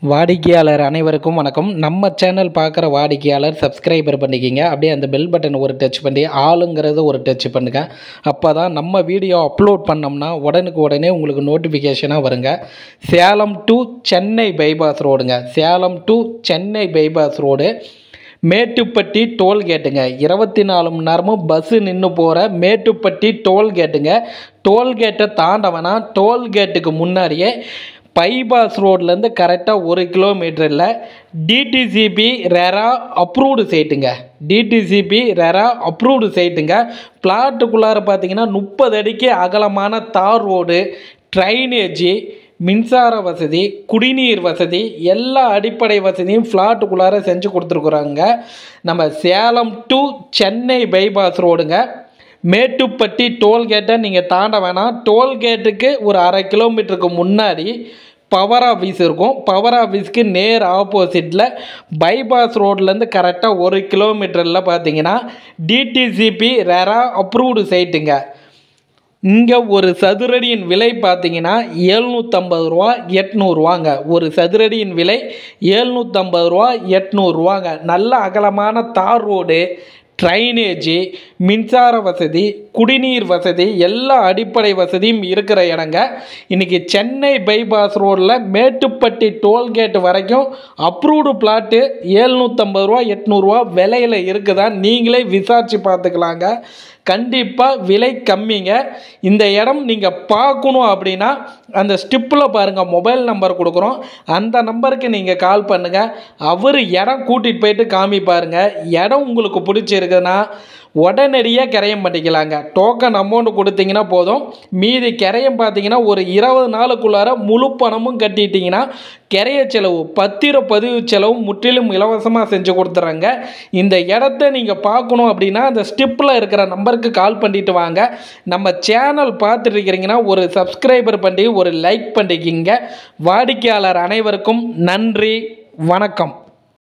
வாடிக்கையாளர் அனைவருக்கும் வணக்கம். நம்ம சேனல் பார்க்குற வாடிக்கையாளர் சப்ஸ்கிரைபர் பண்ணிக்கிங்க. அப்படியே அந்த பெல் பட்டன் ஒரு டச் பண்ணி ஆளுங்கிறது ஒரு டச் பண்ணுங்க. அப்போ தான் நம்ம வீடியோ அப்லோட் பண்ணோம்னா உடனே உங்களுக்கு நோட்டிஃபிகேஷனாக வருங்க. சேலம் டு சென்னை பைபாஸ் ரோடுங்க. Salem to Chennai bypass road Mettuppatti டோல்கேட்டுங்க. 24 மணி நேரமும் பஸ்ஸு நின்று போகிற மேட்டுப்பட்டி டோல்கேட்டுங்க. டோல்கேட்டை தாண்டவனா டோல்கேட்டுக்கு முன்னாடியே பைபாஸ் ரோட்லேருந்து கரெக்டாக 1 கிலோமீட்டரில் டிடிசிபி ரெரா அப்ரூவ்டு சைட்டுங்க. டிடிசிபி ரெரா அப்ரூவ்டு சைட்டுங்க. பிளாட்டுக்குள்ளார பார்த்தீங்கன்னா 30 அடிக்கு அகலமான தார் ரோடு, ட்ரைனேஜி, மின்சார வசதி, குடிநீர் வசதி, எல்லா அடிப்படை வசதியும் ஃப்ளாட்டுக்குள்ளார செஞ்சு கொடுத்துருக்குறாங்க. நம்ம சேலம் டு சென்னை பைபாஸ் ரோடுங்க. மேட்டுப்பட்டி டோல்கேட்டை நீங்கள் தாண்ட வேணாம். டோல்கேட்டுக்கு ஒரு 1/2 கிலோமீட்டருக்கு முன்னாடி பவர் ஆஃபீஸ் இருக்கும். பவர் ஆஃபீஸ்க்கு நேர் ஆப்போசிட்டில் பைபாஸ் ரோட்லேருந்து கரெக்டாக 1 கிலோமீட்டரில் பார்த்தீங்கன்னா டிடிசிபி ரெரா அப்ரூவ்டு சைட்டுங்க. இங்கே ஒரு சதுரடியின் விலை பார்த்தீங்கன்னா 750 ரூபா 800 ரூபாங்க. ஒரு சதுரடியின் விலை 750 ரூபா 800 ரூபாங்க. நல்ல அகலமான தார் ரோடு, ட்ரைனேஜி, மின்சார வசதி, குடிநீர் வசதி, எல்லா அடிப்படை வசதியும் இருக்கிற இடங்க. இன்றைக்கி சென்னை பைபாஸ் ரோடில் மேட்டுப்பட்டி டோல்கேட் வரைக்கும் அப்ரூவ்டு பிளாட்டு 750 ரூபா 800 ரூபா விலையில் இருக்குதா, நீங்களே விசாரித்து பார்த்துக்கலாங்க. கண்டிப்பாக விலை கம்மிங்க. இந்த இடம் நீங்கள் பார்க்கணும் அப்படின்னா அந்த ஸ்டிப்பில் பாருங்கள், மொபைல் நம்பர் கொடுக்குறோம். அந்த நம்பருக்கு நீங்கள் கால் பண்ணுங்கள். அவர் இடம் கூட்டிகிட்டு போயிட்டு காமிப்பாருங்க. இடம் உங்களுக்கு பிடிச்சிருக்குன்னா உடனடியாக கிரயம் பண்ணிக்கலாங்க. டோக்கன் அமௌண்ட் கொடுத்தீங்கன்னா போதும். மீதி கிரயம் பார்த்தீங்கன்னா ஒரு 20 நாளுக்குள்ளார முழு பணமும் கட்டிட்டிங்கன்னா கிரைய செலவு, பத்திரப்பதிவு செலவு முற்றிலும் இலவசமாக செஞ்சு கொடுத்துட்றாங்க. இந்த இடத்த நீங்கள் பார்க்கணும் அப்படின்னா அந்த ஸ்டிப்பில் இருக்கிற நம்பருக்கு கால் பண்ணிட்டு வாங்க. நம்ம சேனல் பார்த்துட்டு இருக்கிறீங்கன்னா ஒரு சப்ஸ்கிரைபர் பண்ணி ஒரு லைக் பண்ணிக்கிங்க. வாடிக்கையாளர் அனைவருக்கும் நன்றி, வணக்கம்.